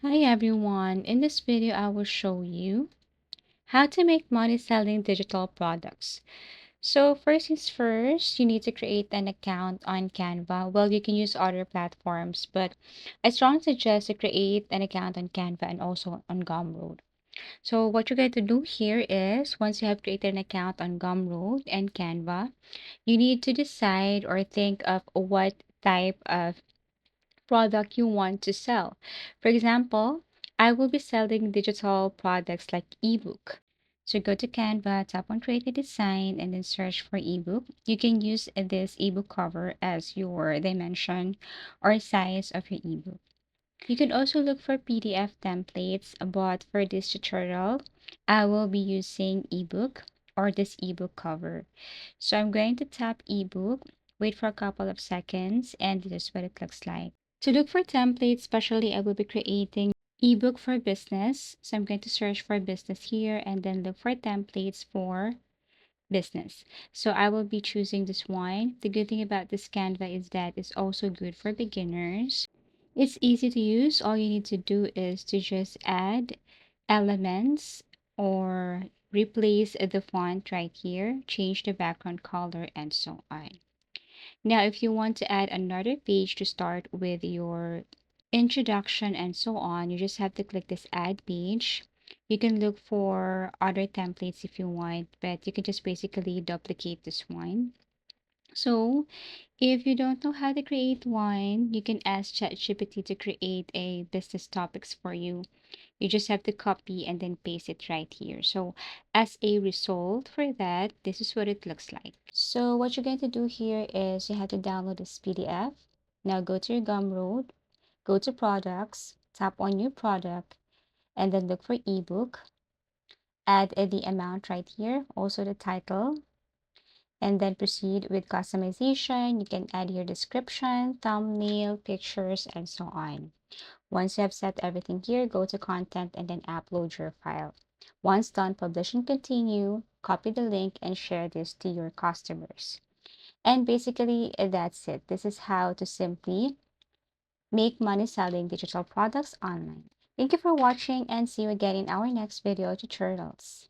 Hi everyone, in this video I will show you how to make money selling digital products. So first things first, you need to create an account on Canva. Well, you can use other platforms, but I strongly suggest to create an account on Canva and also on Gumroad. So what you're going to do here is once you have created an account on Gumroad and Canva, you need to decide or think of what type of product you want to sell. For example, I will be selling digital products like ebook. So go to Canva, tap on create a design, and then search for ebook. You can use this ebook cover as your dimension or size of your ebook. You can also look for PDF templates, but for this tutorial, I will be using ebook or this ebook cover. So I'm going to tap ebook, wait for a couple of seconds, and this is what it looks like. To look for templates, especially I will be creating ebook for business. So I'm going to search for business here and then look for templates for business. So I will be choosing this one. The good thing about this Canva is that it's also good for beginners. It's easy to use. All you need to do is to just add elements or replace the font right here, change the background color, and so on. Now, if you want to add another page to start with your introduction and so on, you just have to click this add page. You can look for other templates if you want, but you can just basically duplicate this one. So, if you don't know how to create one, you can ask ChatGPT to create a business topics for you. You just have to copy and then paste it right here. So as a result for that, this is what it looks like. So what you're going to do here is you have to download this PDF. Now go to your Gumroad, go to products, tap on your product, and then look for ebook. Add the amount right here, also the title, and then proceed with customization. You can add your description, thumbnail, pictures, and so on. Once you have set everything here, go to content and then upload your file. Once done, publish and continue, copy the link and share this to your customers. And basically, that's it. This is how to simply make money selling digital products online. Thank you for watching and see you again in our next video tutorials.